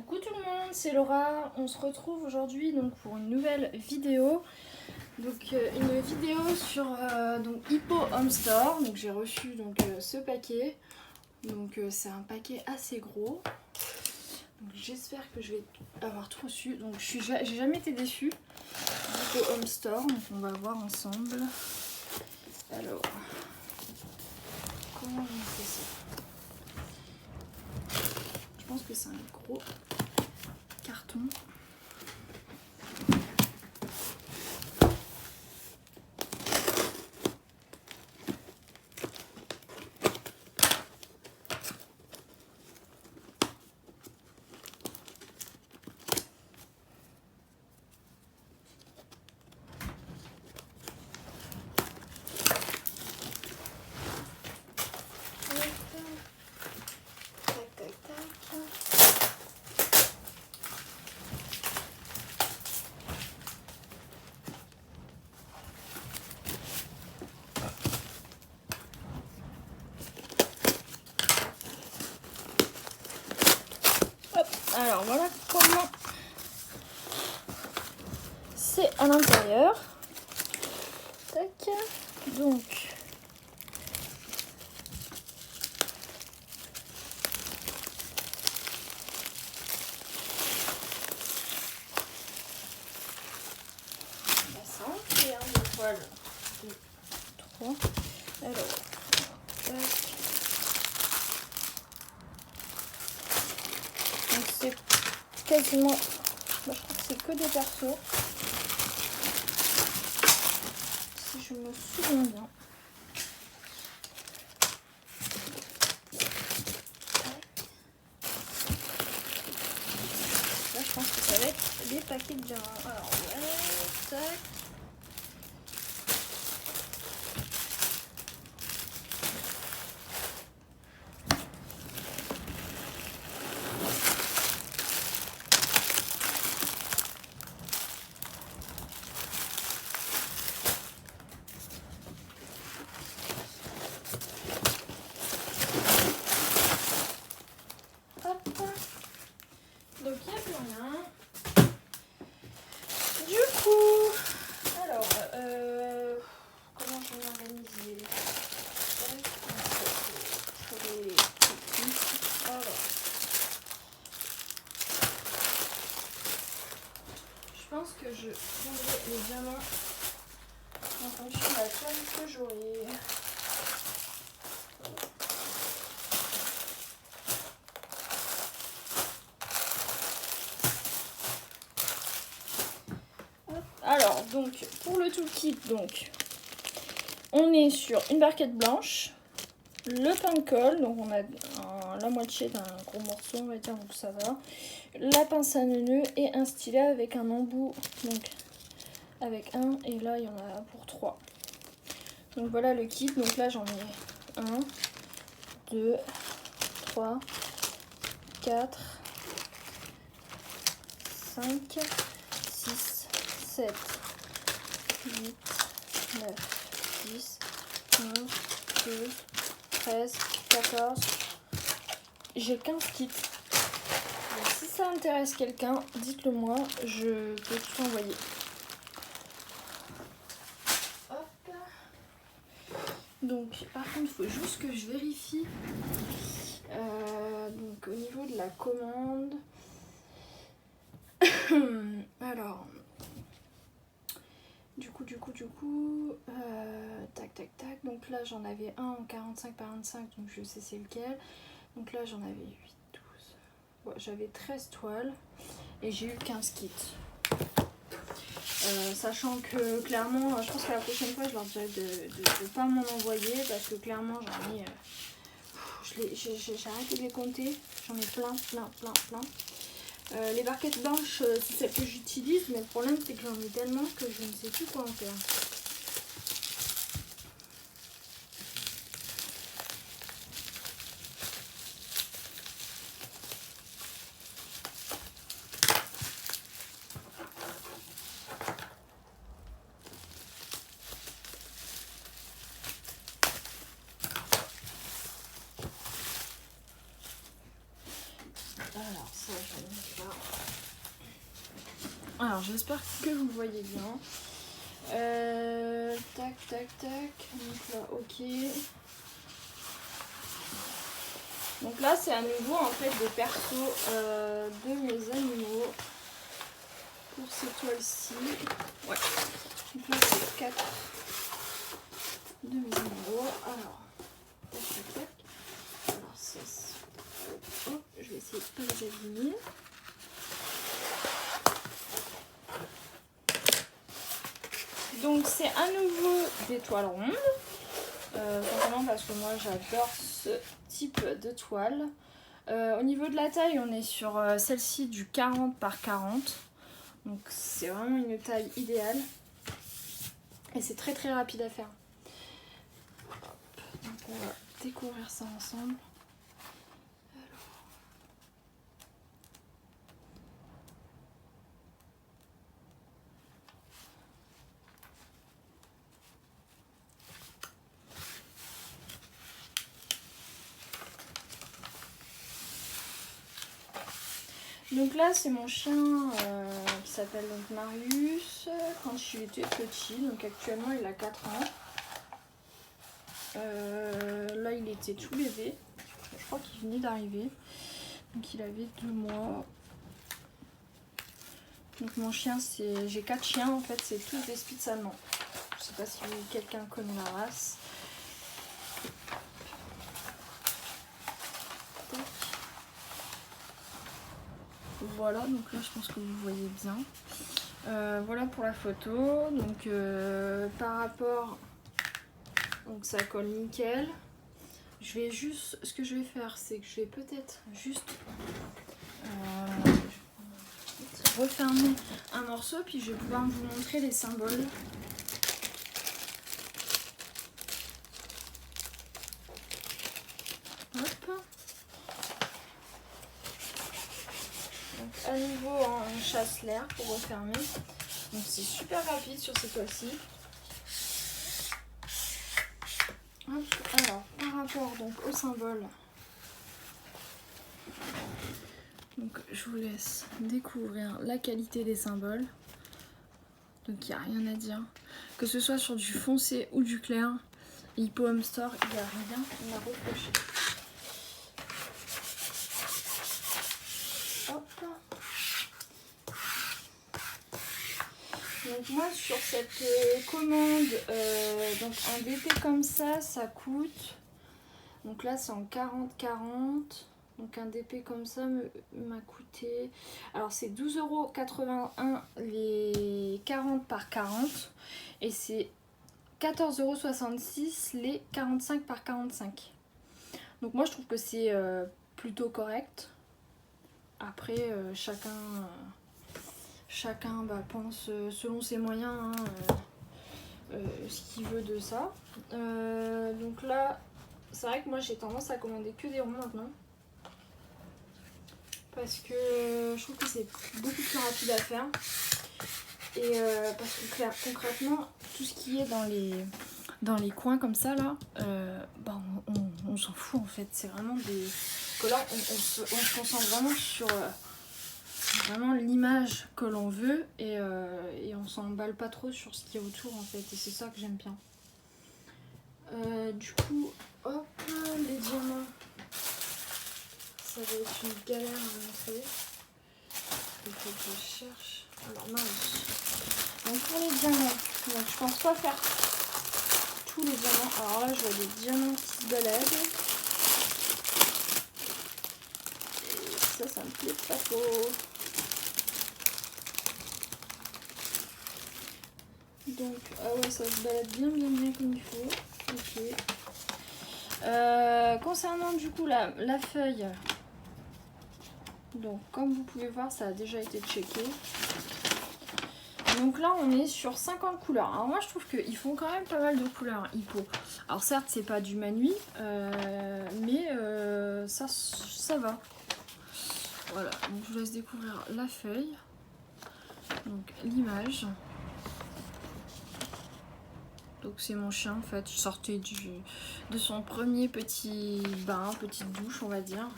Coucou tout le monde, c'est Laura. On se retrouve aujourd'hui donc pour une nouvelle vidéo. Donc une vidéo sur donc Hippo Home Store. Donc j'ai reçu donc ce paquet. Donc c'est un paquet assez gros. Donc j'espère que je vais avoir tout reçu. Donc j'ai jamais été déçue. Hippo Home Store. Donc on va voir ensemble. Alors comment on fait ça? Je pense que c'est un gros carton. Alors voilà comment c'est à l'intérieur. Tac. Donc la simple et un étoile 2, 3. Alors tac. Donc c'est quasiment, je crois que c'est que des persos, si je me souviens bien. Là je pense que ça va être des paquets de diamants. Alors ouais, tac. Donc il n'y a plus rien. Du coup, alors, comment je vais m'organiser? Alors, je pense que je prendrai les diamants en fonction de la taille que j'aurai. Alors, donc, pour le toolkit, donc, on est sur une barquette blanche, le pain de colle, donc on a la moitié d'un gros morceau, on va dire, donc ça va, la pince à nœuds et un stylet avec un embout, donc avec un, et là il y en a pour 3. Donc voilà le kit, donc là j'en ai 1, 2, 3, 4, 5, 6, 7, 8, 9, 10, 11, 12, 13, 14. J'ai 15 kits. Donc, si ça intéresse quelqu'un, dites-le moi, je peux tout envoyer. Hop. Donc par contre, il faut juste que je vérifie. Donc au niveau de la commande. Alors. Du coup, tac tac tac, donc là j'en avais un en 45 par 25, donc je sais c'est lequel. Donc là j'en avais 8, 12, ouais, j'avais 13 toiles et j'ai eu 15 kits. Sachant que clairement, je pense que la prochaine fois je leur dirais de pas m'en envoyer parce que clairement j'en ai, j'ai arrêté de les compter, j'en ai plein. Les barquettes blanches, c'est celles que j'utilise, mais le problème c'est que j'en ai tellement que je ne sais plus quoi en faire. Alors ça, je vais mettre Alors j'espère que vous voyez bien. Tac tac tac. Donc là ok. Donc là c'est à nouveau en fait des persos de mes animaux. Pour ces toiles-ci. Ouais. Donc là c'est 4 de mes animaux. Alors. Tac tac tac. Alors ça. Hop, je vais essayer de pas les abîmer. Donc c'est à nouveau des toiles rondes, simplement parce que moi j'adore ce type de toile. Au niveau de la taille, on est sur celle-ci du 40 par 40, donc c'est vraiment une taille idéale et c'est très très rapide à faire. Hop. Donc on va découvrir ça ensemble. Donc là c'est mon chien qui s'appelle donc Marius, quand il était petit, donc actuellement il a 4 ans. Là il était tout bébé, je crois qu'il venait d'arriver, donc il avait 2 mois. Donc mon chien, j'ai 4 chiens en fait, c'est tous des Spitz allemands. Je sais pas si quelqu'un connaît la race. Voilà, donc là je pense que vous voyez bien. Voilà pour la photo. Donc par rapport, donc ça colle nickel. Je vais juste, ce que je vais faire, c'est que je vais peut-être juste refermer un morceau, puis je vais pouvoir vous montrer les symboles. Hop. Donc à nouveau en chasse l'air pour refermer. Donc c'est super rapide sur ces toiles-ci. Alors par rapport donc au symbole, donc je vous laisse découvrir la qualité des symboles. Donc il n'y a rien à dire. Que ce soit sur du foncé ou du clair, Hippo Hamster, il n'y a rien à reprocher. Hop. Donc moi sur cette commande, donc un DP comme ça coûte, donc là c'est en 40-40, donc un DP comme ça m'a coûté, alors c'est 12,81 € les 40 par 40 et c'est 14,66 € les 45 par 45. Donc moi je trouve que c'est plutôt correct. Après chacun pense selon ses moyens ce qu'il veut de ça. Donc là, c'est vrai que moi j'ai tendance à commander que des ronds maintenant. Parce que je trouve que c'est beaucoup plus rapide à faire. Et parce que concrètement, tout ce qui est dans les coins comme ça là, bah on s'en fout en fait. C'est vraiment des... que là on se concentre vraiment sur... vraiment l'image que l'on veut et on s'emballe pas trop sur ce qu'il y a autour en fait, et c'est ça que j'aime bien. Du coup, hop, les diamants, ça va être une galère à montrer. Il faut que je cherche. Alors mince. Donc pour les diamants, donc je pense pas faire tous les diamants. Alors là je vois des diamants qui se baladent. Et ça me plaît pas trop. Donc, ah ouais, ça se balade bien comme il faut. Ok. Concernant du coup la feuille, donc comme vous pouvez voir, ça a déjà été checké. Donc là, on est sur 50 couleurs. Alors moi, je trouve qu'ils font quand même pas mal de couleurs, Hippo. Alors certes, c'est pas du Manui, mais ça va. Voilà, donc je vous laisse découvrir la feuille. Donc l'image. Donc c'est mon chien en fait, je sortais de son premier petit bain, petite douche on va dire.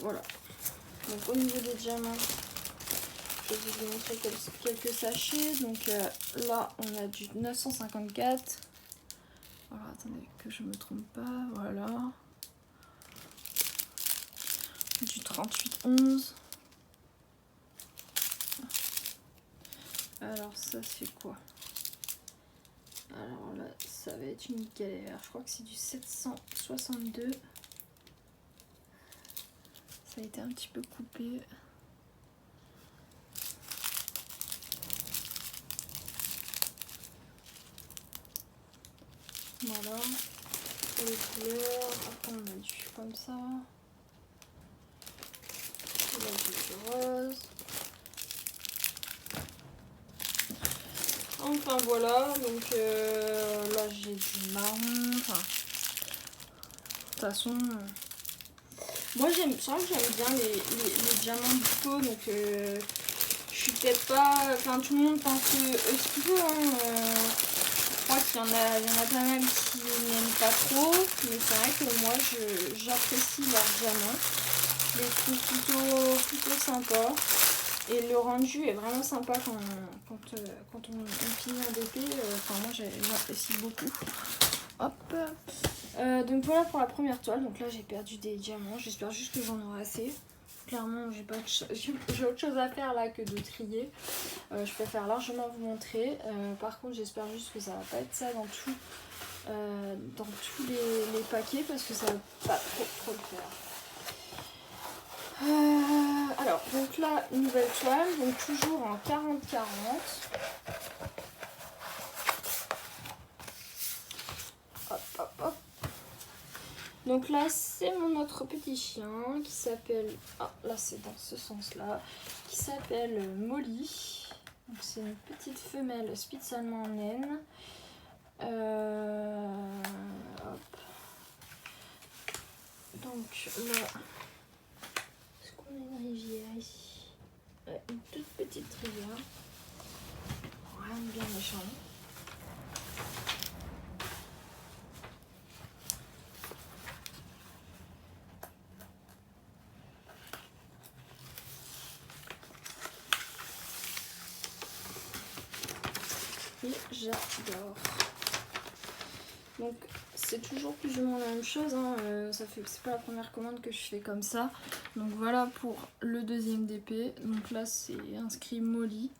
Voilà. Donc au niveau des diamants, je vais vous montrer quelques sachets. Donc là, on a du 954. Voilà, attendez que je me trompe pas. Voilà. Du 3811. Alors ça c'est quoi? Alors là, ça va être une galère. Je crois que c'est du 762. Ça a été un petit peu coupé. Voilà. Et les couleurs. Après on a du comme ça. Là du rose. Enfin voilà, donc là j'ai du marron. Enfin, de toute façon, moi j'aime bien les diamants du pot, donc je suis peut-être pas. Enfin, tout le monde pense ce qu'il veut. Hein, je crois qu'il y en a pas mal qui n'aiment pas trop, mais c'est vrai que moi j'apprécie leurs diamants. Je les trouve plutôt sympas. Et le rendu est vraiment sympa quand on finit en DP. Enfin, moi j'apprécie beaucoup. Hop. Donc voilà pour la première toile. Donc là j'ai perdu des diamants. J'espère juste que j'en aurai assez. Clairement j'ai autre chose à faire là que de trier. Je préfère largement vous montrer. Par contre j'espère juste que ça va pas être ça dans tous les paquets parce que ça va pas trop le faire. Alors, donc là, nouvelle toile, donc toujours en 40-40. Hop, hop, hop. Donc là, c'est mon autre petit chien qui s'appelle... Ah, là, c'est dans ce sens-là. Qui s'appelle Molly. Donc c'est une petite femelle Spitz allemand en naine. Hop. Donc là... On a une rivière ici, une toute petite rivière, rien de bien méchant. Et j'adore. Donc c'est toujours plus ou moins la même chose, hein. C'est pas la première commande que je fais comme ça. Donc voilà pour le deuxième DP. Donc là c'est inscrit Molly.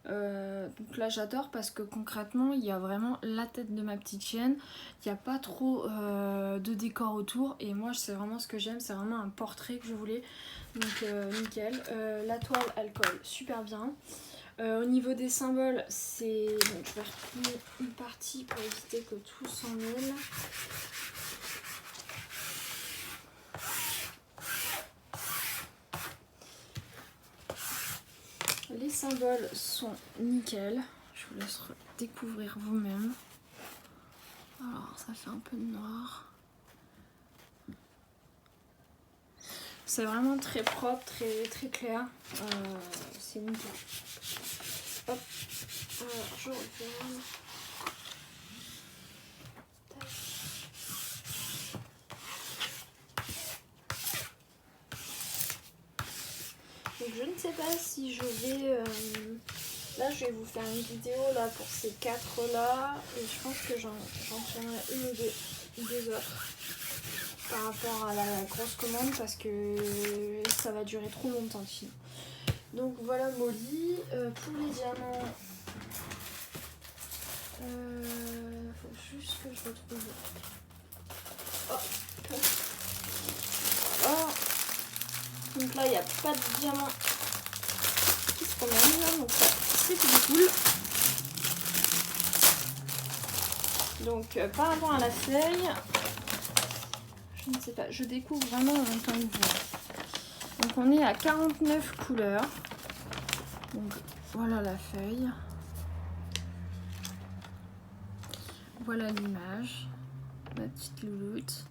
Donc là j'adore parce que concrètement il y a vraiment la tête de ma petite chienne. Il n'y a pas trop de décor autour. Et moi c'est vraiment ce que j'aime. C'est vraiment un portrait que je voulais. Donc nickel. La toile elle colle super bien. Au niveau des symboles, c'est... Donc, je vais reprendre une partie pour éviter que tout s'en mêle. Les symboles sont nickel. Je vous laisse découvrir vous-même. Alors, ça fait un peu de noir. C'est vraiment très propre, très clair. C'est nickel. Hop. Alors, je referme. Donc je ne sais pas si je vais... là je vais vous faire une vidéo là pour ces 4 là. Et je pense que j'en tiendrai une ou deux autres. Par rapport à la grosse commande parce que ça va durer trop longtemps sinon. Donc voilà Molly. Pour les diamants... faut juste que je retrouve... Oh. Voilà. Donc là il n'y a pas de diamant qui se promène, donc ça c'est plutôt cool. Donc par rapport à la feuille, je ne sais pas, je découvre vraiment en même temps que vous. Donc on est à 49 couleurs. Donc voilà la feuille. Voilà l'image, ma petite louloute.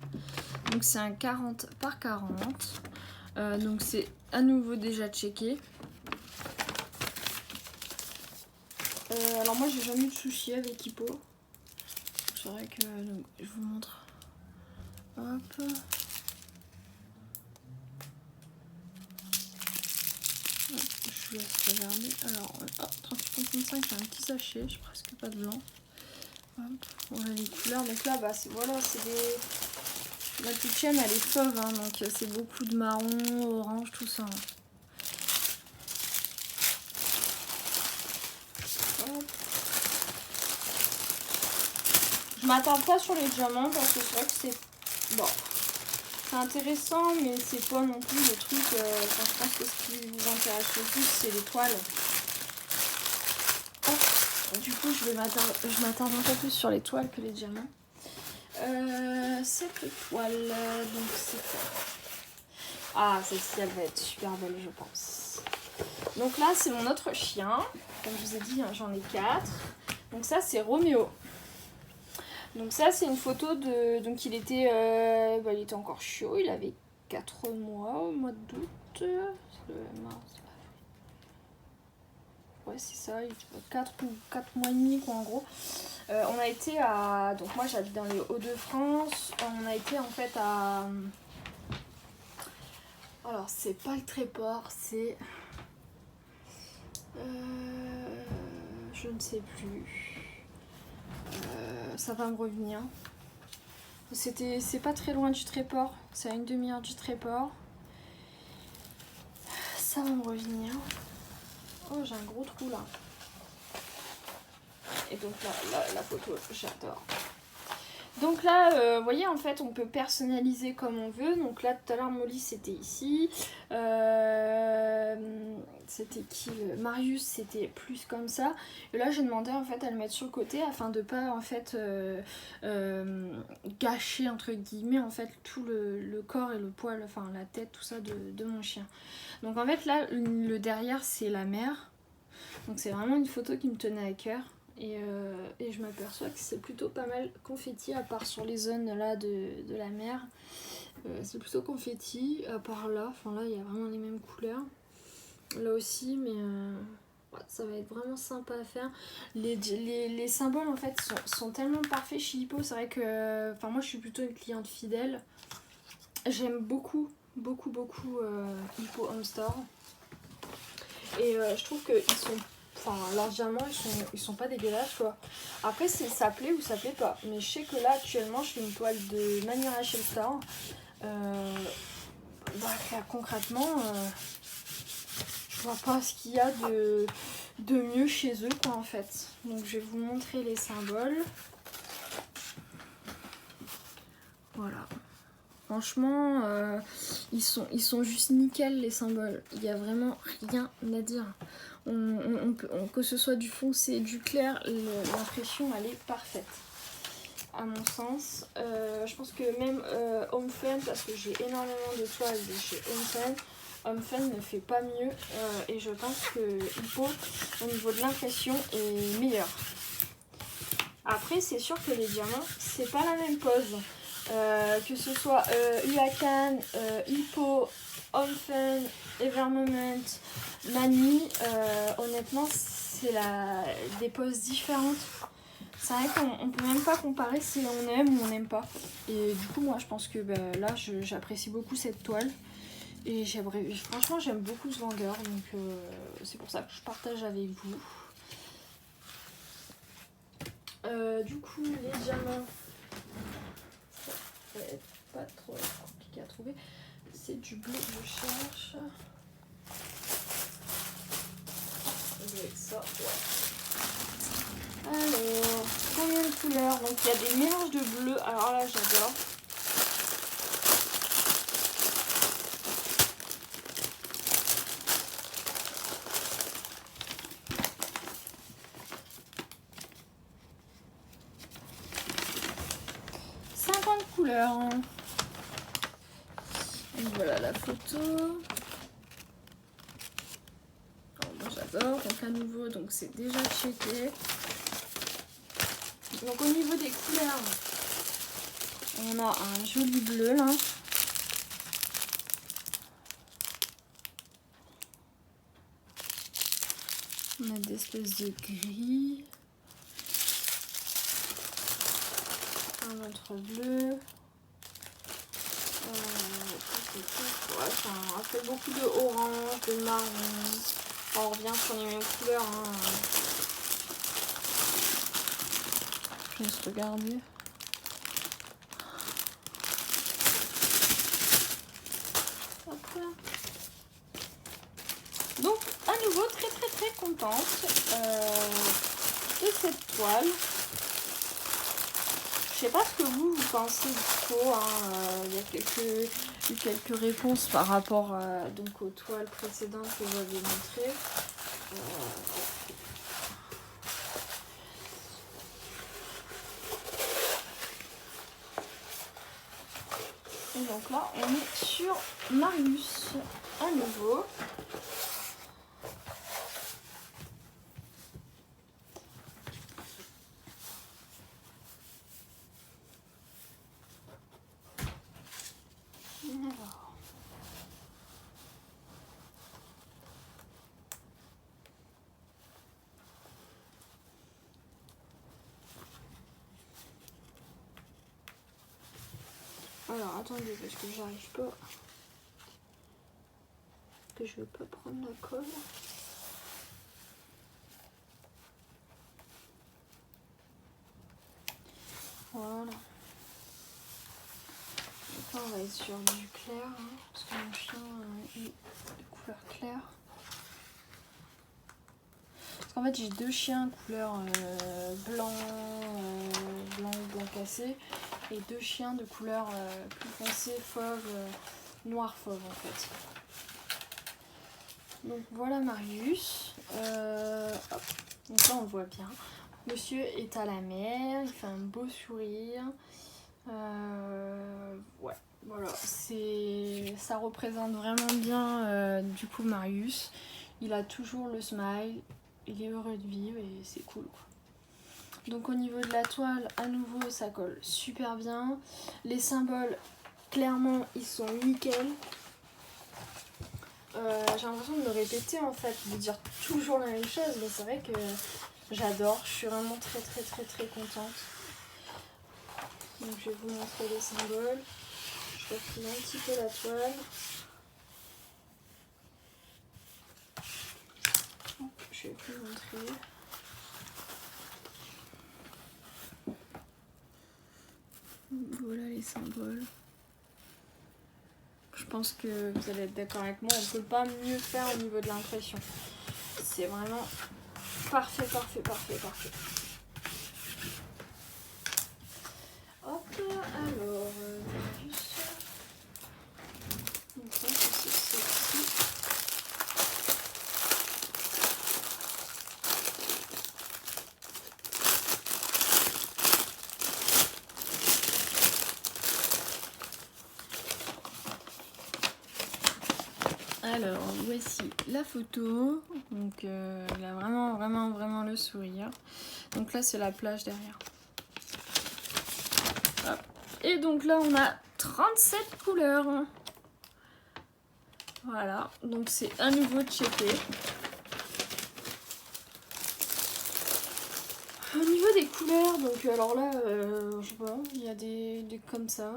Donc c'est un 40 par 40. Donc c'est à nouveau déjà checké. Alors moi j'ai jamais eu de soucis avec Hippo. C'est vrai que donc, je vous montre. Hop. Je vous laisse regarder. Alors, 38,35, j'ai un petit sachet, j'ai presque pas de blanc. Hop, voilà les couleurs. Donc là, bah, c'est des... Ma petite chaîne, elle est fauve, hein, donc c'est beaucoup de marron, orange, tout ça. Hop. Je m'attarde pas sur les diamants parce que c'est vrai que c'est... Bon, c'est intéressant, mais c'est pas non plus le truc... Enfin, je pense que ce qui vous intéresse le plus, c'est les toiles. Hop. Du coup, je m'attarde un peu plus sur les toiles que les diamants. Cette toile, donc c'est quoi? Ah, celle-ci, elle va être super belle, je pense. Donc là, c'est mon autre chien. Comme je vous ai dit, hein, j'en ai 4. Donc ça, c'est Roméo. Donc ça, c'est une photo de... Donc il était encore chaud. Il avait 4 mois au mois d'août. C'est le mars. Ouais, c'est ça. Il était 4 mois et demi, quoi, en gros. On a été à... Donc moi, j'habite dans les Hauts-de-France. On a été, en fait, à... Alors, c'est pas le Tréport, c'est... Je ne sais plus. Ça va me revenir. C'est pas très loin du Tréport. C'est à une demi-heure du Tréport. Ça va me revenir. Oh, j'ai un gros trou là. Et donc là, la photo, j'adore. Donc là, vous voyez, en fait, on peut personnaliser comme on veut. Donc là, tout à l'heure, Molly, c'était ici. C'était qui? Marius, c'était plus comme ça. Et là, j'ai demandé, en fait, à le mettre sur le côté afin de pas, en fait, gâcher, entre guillemets, en fait, tout le corps et le poil, enfin, la tête, tout ça de mon chien. Donc, en fait, là, le derrière, c'est la mer. Donc, c'est vraiment une photo qui me tenait à cœur. Et je m'aperçois que c'est plutôt pas mal confetti, à part sur les zones là de la mer. C'est plutôt confetti, à part là. Enfin là, il y a vraiment les mêmes couleurs. Là aussi, mais ouais, ça va être vraiment sympa à faire. Les symboles en fait sont tellement parfaits chez Hippo. C'est vrai que moi je suis plutôt une cliente fidèle. J'aime beaucoup Hippo Home Store. Et je trouve qu'ils sont... Enfin, leurs diamants, ils sont pas dégueulasses, quoi. Après, ça plaît ou ça plaît pas. Mais je sais que là, actuellement, je fais une toile de Mani Rachel Store. Concrètement, je vois pas ce qu'il y a de mieux chez eux, quoi, en fait. Donc, je vais vous montrer les symboles. Voilà. Franchement, ils sont juste nickel, les symboles. Il n'y a vraiment rien à dire. Que ce soit du foncé, du clair, l'impression elle est parfaite à mon sens. Je pense que même Home Fun, parce que j'ai énormément de toiles de chez Home Fun ne fait pas mieux et je pense que Hippo au niveau de l'impression est meilleur. Après c'est sûr que les diamants c'est pas la même pose, que ce soit Huracan, Hippo, Home Fun, Evermoment, Mani, honnêtement c'est des poses différentes. C'est vrai qu'on peut même pas comparer si on aime ou on n'aime pas. Et du coup moi je pense que là j'apprécie beaucoup cette toile. Et franchement j'aime beaucoup ce vendeur. Donc c'est pour ça que je partage avec vous. Du coup les diamants, ça va être pas trop compliqué à trouver. C'est du bleu que je cherche. Avec ça, ouais. Alors, combien de couleurs? Donc il y a des mélanges de bleu. Alors là, j'adore. Couleurs. Donc voilà la photo. Moi j'adore. Donc à nouveau, donc c'est déjà checké. Donc au niveau des couleurs, on a un joli bleu là. On a des espèces de gris. Un autre bleu. Ouais, ça fait beaucoup de orange, de marron. On revient sur les mêmes couleurs. Hein. Je laisse regarder. Hop là. Donc, à nouveau, très contente de cette toile. Je sais pas ce que vous pensez du pot. Hein. Il y a eu quelques réponses par rapport donc aux toiles précédentes que j'avais montrées. Et donc là, on est sur Marius à nouveau. Alors attendez, parce que j'arrive pas. Que je veux pas prendre la colle. Voilà. Donc là on va être sur du clair, hein, parce que mon chien est de couleur claire. Parce qu'en fait j'ai deux chiens couleur blanc cassé, et deux chiens de couleur plus foncée, fauve, noir fauve en fait. Donc voilà Marius. Hop. Donc là on le voit bien. Monsieur est à la mer, il fait un beau sourire. Ouais, voilà, ça représente vraiment bien du coup Marius. Il a toujours le smile, il est heureux de vivre et c'est cool quoi. Donc au niveau de la toile, à nouveau ça colle super bien. Les symboles, clairement ils sont nickel. J'ai l'impression de me répéter en fait, de dire toujours la même chose, mais c'est vrai que j'adore, je suis vraiment très contente. Donc je vais vous montrer les symboles. Je refile un petit peu la toile. Je vais vous montrer. Voilà les symboles. Je pense que vous allez être d'accord avec moi, on ne peut pas mieux faire au niveau de l'impression. C'est vraiment parfait. Hop, alors, donc ça c'est ceci. Alors, voici la photo. Donc, il a vraiment le sourire. Donc là, c'est la plage derrière. Hop. Et donc là, on a 37 couleurs. Voilà. Donc, c'est à nouveau checké. Au niveau des couleurs, donc alors là, je sais pas, il y a des comme ça.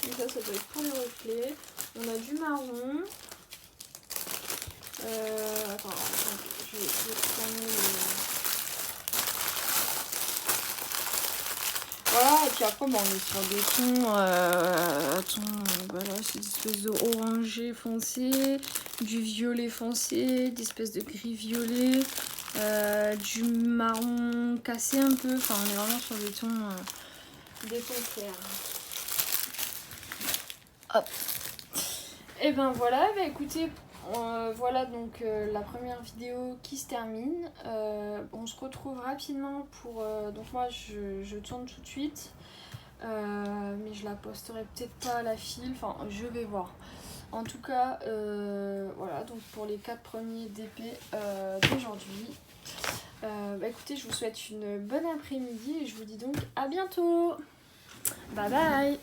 Et ça doit être pour les reflets. On a du marron. Attends, je vais prendre Voilà, et puis après, bon, on est sur des tons, voilà, c'est des espèces de orangé foncé, du violet foncé, des espèces de gris violet, du marron cassé un peu, enfin, on est vraiment sur des tons clairs. Hop. Et ben voilà, bah écoutez, voilà donc la première vidéo qui se termine. On se retrouve rapidement pour... donc moi je tourne tout de suite, mais je la posterai peut-être pas à la file, enfin je vais voir. En tout cas, voilà, donc pour les 4 premiers DP d'aujourd'hui. Bah écoutez, je vous souhaite une bonne après-midi et je vous dis donc à bientôt. Bye bye.